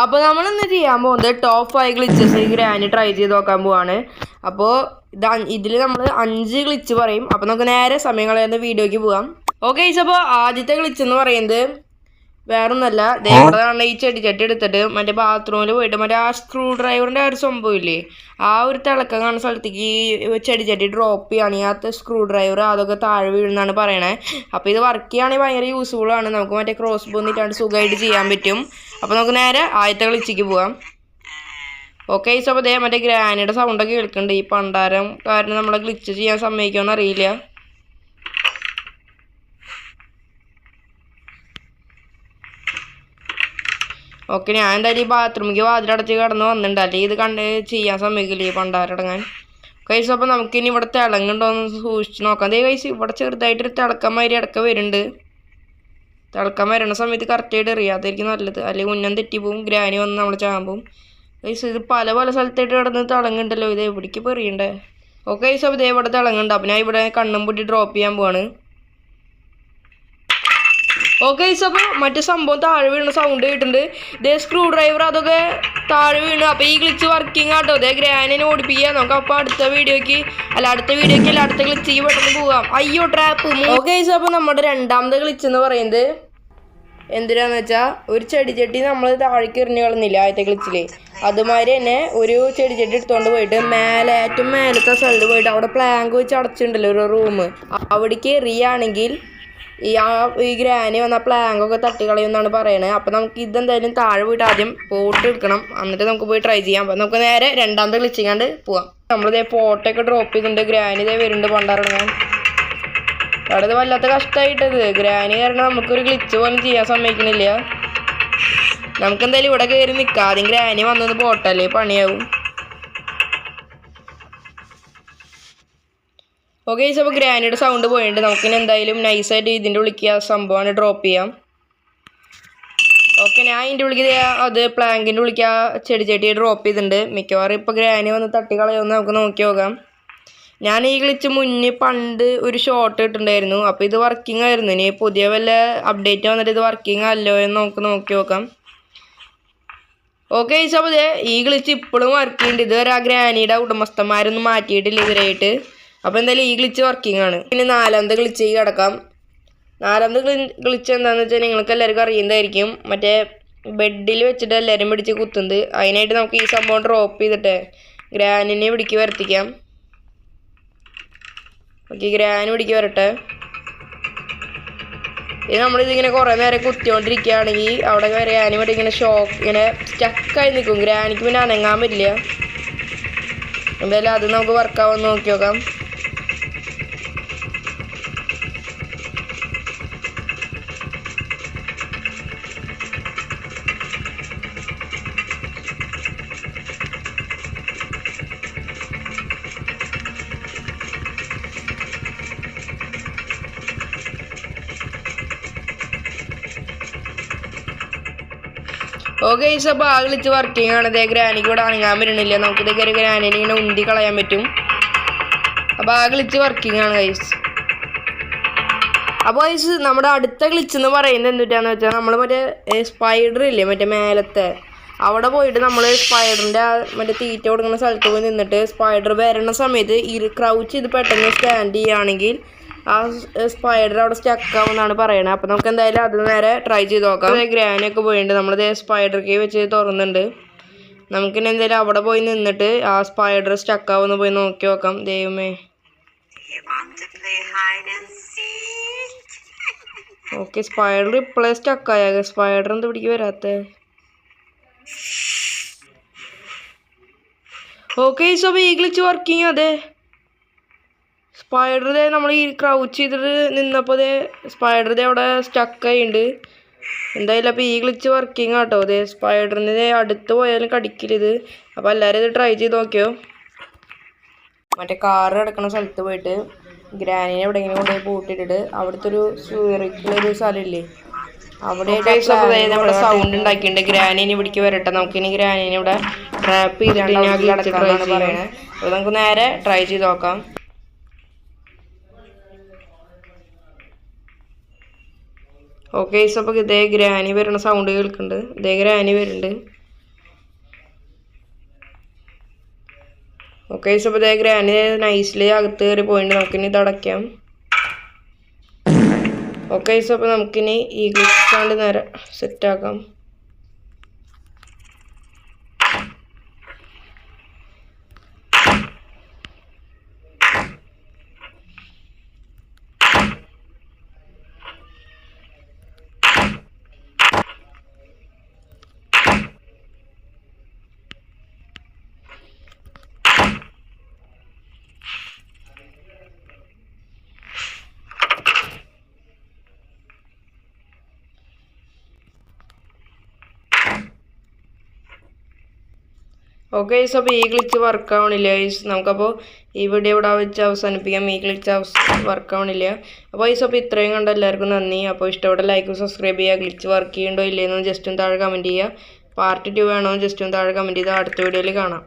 അപ്പോൾ നമ്മൾ ഇന്ന് ചെയ്യാൻ പോകുന്നത് ടോപ്പ് 5 ഗ്ലിച്ചസ് ഗ്രാനി ട്രൈ ചെയ്ത് നോക്കാൻ പോവാണ്. അപ്പോൾ ഇതിൽ നമ്മൾ 5 ഗ്ലിച്ച് പറയും. അപ്പോൾ നമുക്ക് നേരെ സമയം കളയുന്ന വീഡിയോയ്ക്ക് പോവാം. ഓക്കെ, അപ്പോൾ ആദ്യത്തെ ഗ്ലിച്ച് എന്ന് പറയുന്നത് വേറൊന്നല്ല, ദേവതാണ് ഈ ചെടിച്ചട്ടി എടുത്തിട്ട് മറ്റേ ബാത്റൂമിൽ പോയിട്ട് മറ്റേ ആ സ്ക്രൂ ഡ്രൈവറിൻ്റെ ആ ഒരു സംഭവം ഇല്ലേ, ആ ഒരു തിളക്കം കാണുന്ന സ്ഥലത്തേക്ക് ഈ ചെടിച്ചട്ടി ഡ്രോപ്പ് ചെയ്യുകയാണെങ്കിൽ ആ സ്ക്രൂ ഡ്രൈവർ അതൊക്കെ താഴെ വീഴുന്നാണ് പറയണേ. അപ്പോൾ ഇത് വർക്ക് ചെയ്യുകയാണെങ്കിൽ ഭയങ്കര യൂസ്ഫുൾ ആണ്. നമുക്ക് മറ്റേ ക്രോസ് ബോ എന്നിട്ടാണ്ട് സുഖമായിട്ട് ചെയ്യാൻ പറ്റും. അപ്പോൾ നമുക്ക് നേരെ ആദ്യത്തെ ഗ്ലിച്ചിക്ക് പോവാം. ഓക്കെ, അപ്പോൾ മറ്റേ ഗ്രാനിയുടെ സൗണ്ടൊക്കെ കേൾക്കുന്നുണ്ട്. ഈ പണ്ടാരം കാരണം നമ്മളെ ഗ്ലിച്ച് ചെയ്യാൻ സമ്മതിക്കുമെന്ന് അറിയില്ല. ഓക്കെ, ഞാൻ എന്തായാലും ഈ ബാത്റൂമിലേക്ക് വാതിലടച്ച് കടന്ന് വന്നിട്ടുണ്ട്, അല്ലെങ്കിൽ ഇത് കണ്ട് ചെയ്യാൻ സമ്മതിക്കില്ല ഈ പണ്ടാരടങ്ങാൻ. കൈസ് അപ്പോൾ നമുക്കിനി ഇവിടെ തിളങ്ങുണ്ടോയെന്ന് സൂക്ഷിച്ച് നോക്കാം. അതേ കൈസ് ഇവിടെ ചെറുതായിട്ടൊരു തിളക്കം മാതിരി ഇടയ്ക്ക് വരുന്നുണ്ട്. തിളക്കം വരണ സമയത്ത് കറക്റ്റായിട്ട് എറിയാതായിരിക്കും നല്ലത്, അല്ലെങ്കിൽ ഉന്നം തെറ്റിപ്പോവും, ഗ്രാനി വന്ന് നമ്മൾ ചാമ്പും. കൈസ് ഇത് പല സ്ഥലത്തായിട്ട് കിടന്ന് തിളങ്ങുണ്ടല്ലോ, ഇത് എവിടേക്ക് ഇപ്പോൾ എറിയണ്ടേ? ഓക്കെ കൈസ്, അപ്പോൾ ഇതേ ഇവിടെ തിളങ്ങുന്നുണ്ട്. അപ്പോൾ ഞാൻ ഇവിടെ കണ്ണും പൊട്ടി ഡ്രോപ്പ് ചെയ്യാൻ പോവാണ്. ഓക്കെ, അപ്പോൾ മറ്റു സംഭവം താഴെ വീണ സൗണ്ട് കേട്ടിട്ടുണ്ട്. ഇതേ സ്ക്രൂ ഡ്രൈവർ അതൊക്കെ താഴെ വീണു. അപ്പോൾ ഈ ഗ്ലിച്ച് വർക്കിംഗ് ആട്ടോ. അതേ ഗ്രാനിനെ ഓടിപ്പിക്കുക. നമുക്ക് അപ്പോൾ അടുത്ത വീഡിയോയ്ക്ക് അടുത്ത ഗ്ലിച്ചിക്ക് പെട്ടെന്ന് പോകാം. അയ്യോ ട്രാപ്പ്. ഓക്കെ, അപ്പോൾ നമ്മുടെ രണ്ടാമത്തെ ഗ്ലിച്ച് എന്ന് പറയുന്നത് എന്തിനാന്ന് വെച്ചാൽ ഒരു ചെടിച്ചട്ടി നമ്മൾ താഴേക്ക് എറിഞ്ഞ് കളഞ്ഞില്ല ആദ്യത്തെ ഗ്ലിച്ചിൽ, അതുമാതിരി തന്നെ ഒരു ചെടിച്ചട്ടി എടുത്തുകൊണ്ട് പോയിട്ട് ഏറ്റവും മേലത്തെ സ്ഥലത്ത് പോയിട്ട് അവിടെ പ്ലാങ്ക് വെച്ച് അടച്ചിട്ടുണ്ടല്ലോ ഒരു റൂം, അവിടേക്ക് എറിയുകയാണെങ്കിൽ ഈ ഗ്രാനി വന്ന പ്ലാങ്കൊക്കെ തട്ടിക്കളയുമെന്നാണ് പറയണത്. അപ്പോൾ നമുക്ക് ഇതെന്തായാലും താഴെ പോയിട്ട് ആദ്യം പോട്ട് എടുക്കണം, എന്നിട്ട് നമുക്ക് പോയി ട്രൈ ചെയ്യാം. അപ്പോൾ നമുക്ക് നേരെ രണ്ടാമത്തെ ഗ്ലിച്ചിങ്ങാണ്ട് പോവാം. നമ്മളിതേ പോട്ടൊക്കെ ഡ്രോപ്പ് ചെയ്തിട്ടുണ്ട്. ഗ്രാനി ഇതേ വരുന്നുണ്ട് പണ്ടാറിടങ്ങാൻ. അവിടെ ഇത് വല്ലാത്ത കഷ്ടമായിട്ടത് ഗ്രാനി കാരണം നമുക്കൊരു ഗ്ലിച്ച് പോലും ചെയ്യാൻ സമ്മതിക്കണില്ല. നമുക്കെന്തായാലും ഇവിടെ കയറി നിൽക്കാം. ആദ്യം ഗ്രാനി വന്നത് പോട്ടല്ലേ, പണിയാവും. ഓക്കെ, അപ്പോൾ ഗ്രാനിയുടെ സൗണ്ട് പോയിട്ടുണ്ട്. നമുക്കിനി എന്തായാലും നൈസായിട്ട് ഇതിൻ്റെ ഉള്ളിലേക്ക് സംഭവമാണ് ഡ്രോപ്പ് ചെയ്യാം. ഓക്കെ, ഞാൻ ഇതിൻ്റെ ഉള്ളിലേക്ക് അത് പ്ലാങ്കിൻ്റെ ഉള്ളിലേക്ക് ആ ചെടിച്ചട്ടി ഡ്രോപ്പ് ചെയ്തിട്ടുണ്ട്. മിക്കവാറും ഇപ്പോൾ ഗ്രാനി വന്ന് തട്ടിക്കളയുമെന്ന് നമുക്ക് നോക്കി നോക്കാം. ഞാൻ ഈ ഗ്ലിച്ച് മുന്നേ പണ്ട് ഒരു ഷോട്ട് ഇട്ടിട്ടുണ്ടായിരുന്നു. അപ്പോൾ ഇത് വർക്കിംഗ് ആയിരുന്നു. ഇനി പുതിയ വല്ല അപ്ഡേറ്റ് വന്നിട്ട് ഇത് വർക്കിംഗ് അല്ലോ എന്ന് നമുക്ക് നോക്കി നോക്കാം. ഓക്കെ, അപ്പോൾ ഈ ഗ്ലിച്ച് ഇപ്പോഴും വർക്ക് ചെയ്യുന്നുണ്ട്. ഇതുവരെ ആ ഗ്രാനിയുടെ ഉടമസ്ഥന്മാരൊന്നും മാറ്റിയിട്ടില്ല ഇതുവരെയായിട്ട്. അപ്പോൾ എന്തായാലും ഈ ഗ്ലിച്ച് വർക്കിംഗ് ആണ്. പിന്നെ നാലാമത്തെ ഗ്ലിച്ചിലേക്ക് കിടക്കാം. നാലാമത്തെ ഗ്ലിച്ച് എന്താണെന്ന് വെച്ചാൽ നിങ്ങൾക്ക് എല്ലാവർക്കും അറിയുന്നതായിരിക്കും. മറ്റേ ബെഡിൽ വെച്ചിട്ട് എല്ലാവരും പിടിച്ച് കുത്തുന്നത്. അതിനായിട്ട് നമുക്ക് ഈ സംഭവം ഡ്രോപ്പ് ചെയ്തിട്ട് ഗ്രാനിനെ പിടിക്ക് വരത്തിക്കാം. ഓക്കെ, ഗ്രാനി പിടിക്ക് വരട്ടെ. ഇത് നമ്മളിതിങ്ങനെ കുറേ നേരം കുത്തിക്കൊണ്ടിരിക്കുകയാണെങ്കിൽ അവിടെ ഗ്രാനി വേണ്ടി ഇങ്ങനെ ഇങ്ങനെ സ്റ്റക്കായി നിൽക്കും. ഗ്രാനിക്ക് പിന്നെ അനങ്ങാൻ പറ്റില്ല. എന്തായാലും അത് നമുക്ക് വർക്കാവുമെന്ന് നോക്കി നോക്കാം. ഓക്കെ, അപ്പോൾ ആ ഗ്ലിച്ച് വർക്കിംഗ് ആണ്. ഇതേ ഗ്രാനിക്ക് ഇവിടെ അനങ്ങാൻ പറ്റണില്ല. നമുക്കിത് കയറി ഗ്രാനിനെ ഇങ്ങനെ ഉന്തി കളയാൻ പറ്റും. അപ്പോൾ ആ ഗ്ലിച്ച് വർക്കിംഗ് ആണ് ഗൈസ്. അപ്പോൾ ഗൈസ് നമ്മുടെ അടുത്ത ഗ്ലിച്ച് എന്ന് പറയുന്നത് എന്തുട്ടാന്ന് വെച്ചാൽ നമ്മൾ മറ്റേ സ്പൈഡർ ഇല്ലേ മറ്റേ മേലത്തെ, അവിടെ പോയിട്ട് നമ്മൾ സ്പൈഡറിൻ്റെ മറ്റേ തീറ്റ കൊടുക്കുന്ന സ്ഥലത്ത് പോയി നിന്നിട്ട് സ്പൈഡർ വരണ സമയത്ത് ക്രൗച്ച് ചെയ്ത് പെട്ടെന്ന് സ്റ്റാൻഡ് ചെയ്യുകയാണെങ്കിൽ ആ സ്പൈഡർ അവിടെ സ്റ്റക്കാവുമെന്നാണ് പറയണത്. അപ്പോൾ നമുക്ക് എന്തായാലും അത് നേരെ ട്രൈ ചെയ്ത് നോക്കാം. ഗ്രാനിയൊക്കെ പോയിട്ടുണ്ട്. നമ്മളിത് സ്പൈഡർ കീ വെച്ച് തുറന്നുണ്ട്. നമുക്കിനി എന്തായാലും അവിടെ പോയി നിന്നിട്ട് ആ സ്പൈഡർ സ്റ്റക്കാവുമെന്ന് പോയി നോക്കി നോക്കാം. ദൈവമേ. ഓക്കെ, സ്പൈഡർ ഇപ്പോഴേ സ്റ്റക്കായ. സ്പൈഡർ എന്ത് പിടിക്ക് വരാത്ത? ഓക്കെ, അപ്പോൾ ഈ ഗ്ലിച്ച് വർക്കിംഗ്. അതെ, സ്പൈഡർ നമ്മൾ ഈ ക്രൗച്ച് ചെയ്തിട്ട് നിന്നപ്പോൾ സ്പൈഡർ അവിടെ സ്റ്റക്കായിട്ടുണ്ട്. എന്തായാലും അപ്പോൾ ഈ ഗ്ലിച്ച് വർക്കിംഗ് ആട്ടോ. അതെ, സ്പൈഡറിന് അടുത്ത് പോയാലും കടിക്കരുത്. അപ്പോൾ എല്ലാവരും ഇത് ട്രൈ ചെയ്ത് നോക്കിയോ. മറ്റേ കാറ് കിടക്കുന്ന സ്ഥലത്ത് പോയിട്ട് ഗ്രാനിനെ എവിടെയെങ്കിലും കൊണ്ടുപോയി പൂട്ടിയിട്ടിട്ട് അവിടുത്തെ ഒരു സ്വിറിക്കുള്ളൊരു സ്ഥലമില്ലേ, അവിടെ നമ്മുടെ സൗണ്ട് ഉണ്ടാക്കിയിട്ടുണ്ട്. ഗ്രാനിനെ ഇവിടേക്ക് വരട്ടെ. നമുക്കിനി ഗ്രാനിനെ ഇവിടെ ട്രാപ്പ് ചെയ്തിട്ട് പറയണേ. അപ്പോൾ നമുക്ക് നേരെ ട്രൈ ചെയ്ത് നോക്കാം. ഓക്കെ, അപ്പോൾ ഇതേ ഗ്രാനി വരുന്ന സൗണ്ട് കേൾക്കുന്നുണ്ട്. ഇതേ ഗ്രാനി വരുന്നുണ്ട്. ഓക്കെ അപ്പോൾ ഇതേ ഗ്രാനി നൈസിൽ അകത്ത് കയറി പോയിട്ട് നമുക്കിനി ഇത് അടയ്ക്കാം. ഓക്കെ അപ്പോൾ നമുക്കിനി ഈ ഗ്ലിച്ചാണ്ട് നേരെ സെറ്റാക്കാം. ഓക്കെ അപ്പോൾ ഈ ഗ്ലിച്ച് വർക്ക് ആവണില്ല. നമുക്കപ്പോൾ ഈ വീഡിയോ ഇവിടെ വെച്ച് അവസാനിപ്പിക്കാം. ഈ ഗ്ലിച്ച് വർക്ക് ആവണില്ല. അപ്പോൾ അപ്പോൾ ഇത്രയും കണ്ട എല്ലാവർക്കും നന്ദി. അപ്പോൾ ഇഷ്ടപ്പെട്ട ലൈക്കും സബ്സ്ക്രൈബ് ചെയ്യുക. ഗ്ലിച്ച് വർക്ക് ചെയ്യുന്നുണ്ടോ ഇല്ലയെന്ന് ജസ്റ്റ് ഒന്ന് താഴെ കമൻറ്റ് ചെയ്യുക. പാർട്ട് 2 വേണമെന്ന് ജസ്റ്റ് ഒന്ന് താഴെ കമൻറ്റ് ചെയ്താൽ അടുത്ത വീഡിയോയിൽ കാണാം.